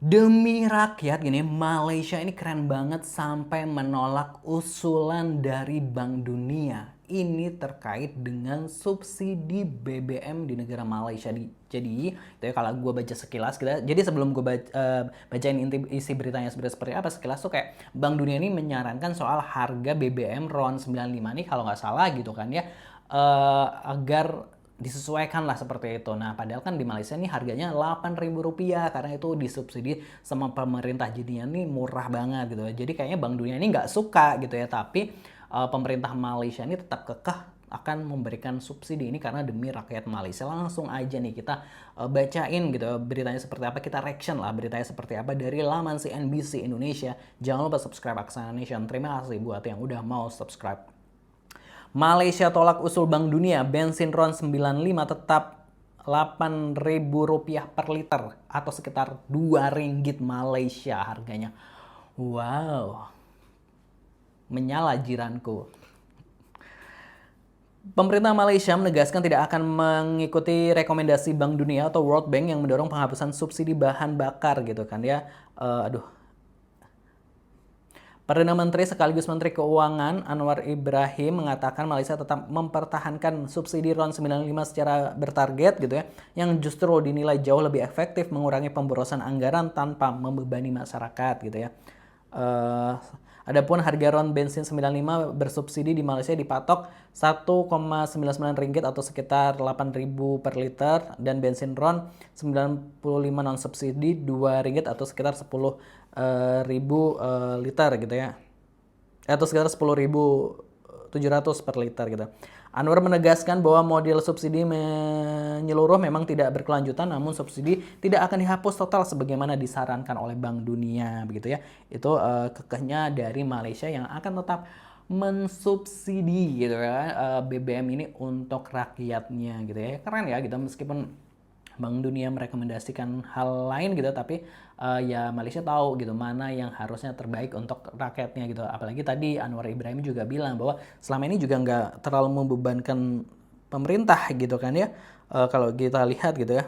Demi rakyat gini, Malaysia ini keren banget sampai menolak usulan dari Bank Dunia. Ini terkait dengan subsidi BBM di negara Malaysia. Jadi, itu ya kalau gue baca sekilas gitu. Jadi sebelum gue bacain isi beritanya seperti apa, sekilas tuh kayak Bank Dunia ini menyarankan soal harga BBM RON 95 nih kalau nggak salah gitu kan ya. Agar disesuaikan lah seperti itu. Nah, padahal kan di Malaysia nih harganya Rp8.000 karena itu disubsidi sama pemerintah, jadinya nih murah banget gitu. Jadi kayaknya Bank Dunia ini nggak suka gitu ya, tapi pemerintah Malaysia ini tetap kekeh akan memberikan subsidi ini karena demi rakyat Malaysia. Langsung aja nih kita bacain gitu beritanya seperti apa, kita reaction lah beritanya seperti apa dari laman CNBC Indonesia. Jangan lupa subscribe Aksana Nation. Terima kasih buat yang udah mau subscribe. Malaysia tolak usul Bank Dunia, bensin RON 95 tetap Rp8.000 per liter atau sekitar Rp2 Malaysia harganya. Wow, menyala jiranku. Pemerintah Malaysia menegaskan tidak akan mengikuti rekomendasi Bank Dunia atau World Bank yang mendorong penghapusan subsidi bahan bakar gitu kan ya. Perdana Menteri sekaligus Menteri Keuangan Anwar Ibrahim mengatakan Malaysia tetap mempertahankan subsidi RON 95 secara bertarget gitu ya, yang justru dinilai jauh lebih efektif mengurangi pemborosan anggaran tanpa membebani masyarakat gitu ya. Adapun harga RON bensin 95 bersubsidi di Malaysia dipatok Rp1,99 atau sekitar Rp8.000 per liter, dan bensin RON 95 non subsidi Rp2 atau sekitar 10.000 liter gitu ya, atau sekitar 10.700 per liter gitu. Anwar menegaskan bahwa model subsidi menyeluruh memang tidak berkelanjutan, namun subsidi tidak akan dihapus total sebagaimana disarankan oleh Bank Dunia begitu ya. Itu kekehnya dari Malaysia yang akan tetap mensubsidi gitu ya, BBM ini untuk rakyatnya gitu ya. Keren ya gitu, meskipun Bank Dunia merekomendasikan hal lain gitu, tapi ya Malaysia tahu gitu mana yang harusnya terbaik untuk rakyatnya gitu. Apalagi tadi Anwar Ibrahim juga bilang bahwa selama ini juga nggak terlalu membebankan pemerintah gitu kan ya. Kalau kita lihat gitu ya,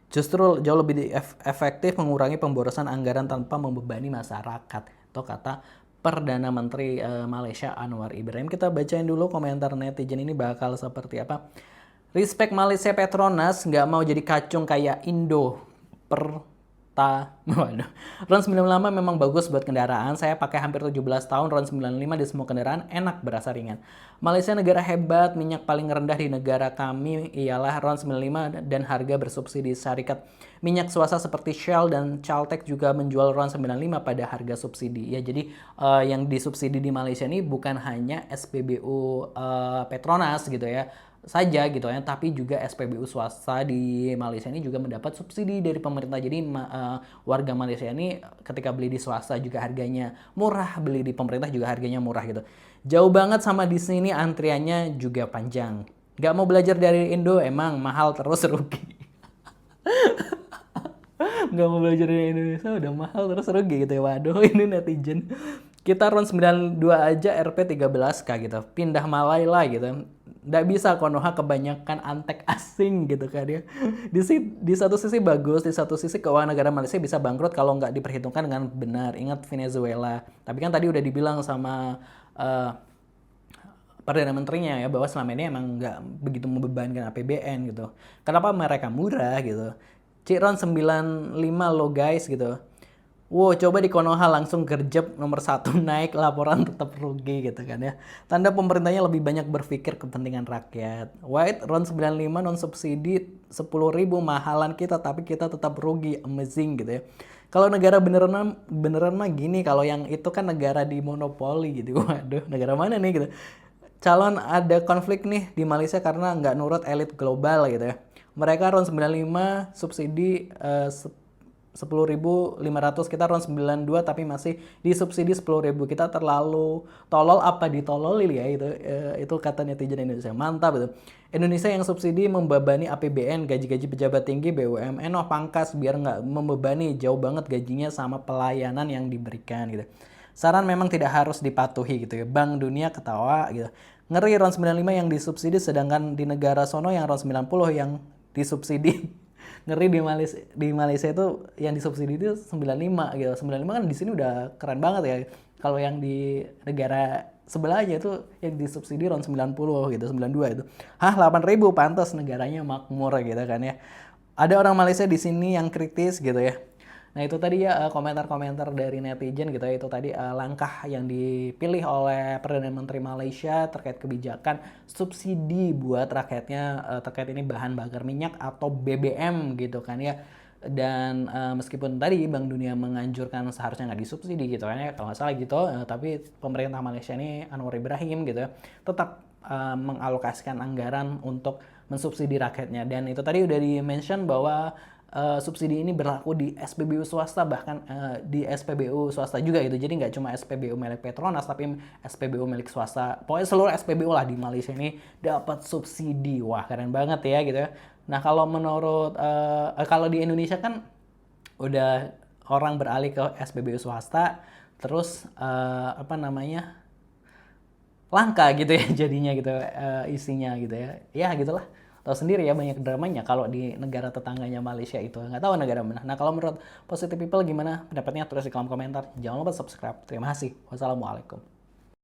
justru jauh lebih efektif mengurangi pemborosan anggaran tanpa membebani masyarakat. Itu kata Perdana Menteri Malaysia Anwar Ibrahim. Kita bacain dulu komentar netizen ini bakal seperti apa. Respect Malaysia Petronas, nggak mau jadi kacung kayak Indo. Waduh. RON 95 memang bagus buat kendaraan. Saya pakai hampir 17 tahun RON 95 di semua kendaraan, enak, berasa ringan. Malaysia negara hebat, minyak paling rendah di negara kami ialah RON 95 dan harga bersubsidi. Syarikat minyak swasta seperti Shell dan Caltex juga menjual RON 95 pada harga subsidi. Ya, jadi yang disubsidi di Malaysia ini bukan hanya SPBU Petronas gitu ya saja gitu ya, tapi juga SPBU swasta di Malaysia ini juga mendapat subsidi dari pemerintah. Jadi warga Malaysia ini ketika beli di swasta juga harganya murah, beli di pemerintah juga harganya murah gitu. Jauh banget sama di sini, antriannya juga panjang. Gak mau belajar dari Indo, emang mahal terus rugi. Gak mau belajar dari Indonesia udah mahal terus rugi gitu ya. Waduh, ini netizen. Kita RON 92 aja RP 13K gitu. Pindah Malay lah gitu. Nggak bisa Konoha kebanyakan antek asing gitu kan ya. Di satu sisi bagus, di satu sisi keuangan negara Malaysia bisa bangkrut kalau nggak diperhitungkan dengan benar. Ingat Venezuela. Tapi kan tadi udah dibilang sama Perdana Menterinya ya bahwa selama ini emang nggak begitu membebankan APBN gitu. Kenapa mereka murah gitu? Ciron 95 lo guys gitu. Wow, coba di Konoha langsung gerjep nomor 1 naik, laporan tetap rugi gitu kan ya. Tanda pemerintahnya lebih banyak berpikir kepentingan rakyat. White RON 95 non subsidi 10.000 mahalan kita tapi kita tetap rugi, amazing gitu ya. Kalau negara beneran mah gini, kalau yang itu kan negara di monopoli gitu. Waduh, negara mana nih gitu. Calon ada konflik nih di Malaysia karena nggak nurut elit global gitu ya. Mereka RON 95 subsidi 10.500, kita RON 92 tapi masih disubsidi 10.000. Kita terlalu tolol apa ditololin ya itu kata netizen Indonesia. Mantap itu. Indonesia yang subsidi membebani APBN, gaji-gaji pejabat tinggi BUMN pangkas biar nggak membebani, jauh banget gajinya sama pelayanan yang diberikan gitu. Saran memang tidak harus dipatuhi gitu ya. Bank Dunia ketawa gitu. Ngeri RON 95 yang disubsidi sedangkan di negara sono yang RON 90 yang disubsidi. Ngeri di Malaysia itu yang disubsidi itu 95 gitu. 95 kan di sini udah keren banget ya. Kalau yang di negara sebelahnya itu yang disubsidi ron 90 gitu, 92 itu. Hah, 8.000 pantas negaranya makmur gitu kan ya. Ada orang Malaysia di sini yang kritis gitu ya. Nah itu tadi ya komentar-komentar dari netizen gitu ya. Itu tadi langkah yang dipilih oleh Perdana Menteri Malaysia terkait kebijakan subsidi buat rakyatnya terkait ini bahan bakar minyak atau BBM gitu kan ya. Dan meskipun tadi Bank Dunia menganjurkan seharusnya nggak disubsidi gitu kan ya, kalau nggak salah gitu, tapi pemerintah Malaysia ini Anwar Ibrahim gitu ya, tetap mengalokasikan anggaran untuk mensubsidi rakyatnya. Dan itu tadi udah di-mention bahwa subsidi ini berlaku di SPBU swasta, bahkan di SPBU swasta juga gitu. Jadi nggak cuma SPBU milik Petronas, tapi SPBU milik swasta. Pokoknya seluruh SPBU lah di Malaysia ini dapat subsidi. Wah, keren banget ya gitu ya. Nah, kalau menurut kalau di Indonesia kan udah orang beralih ke SPBU swasta, terus apa namanya, langka gitu ya jadinya gitu isinya gitu ya. Ya gitulah. Tahu sendiri ya banyak dramanya kalau di negara tetangganya Malaysia itu. Nggak tahu negara mana. Nah, kalau menurut Positive People gimana pendapatnya, tulis di kolom komentar. Jangan lupa subscribe. Terima kasih. Wassalamualaikum.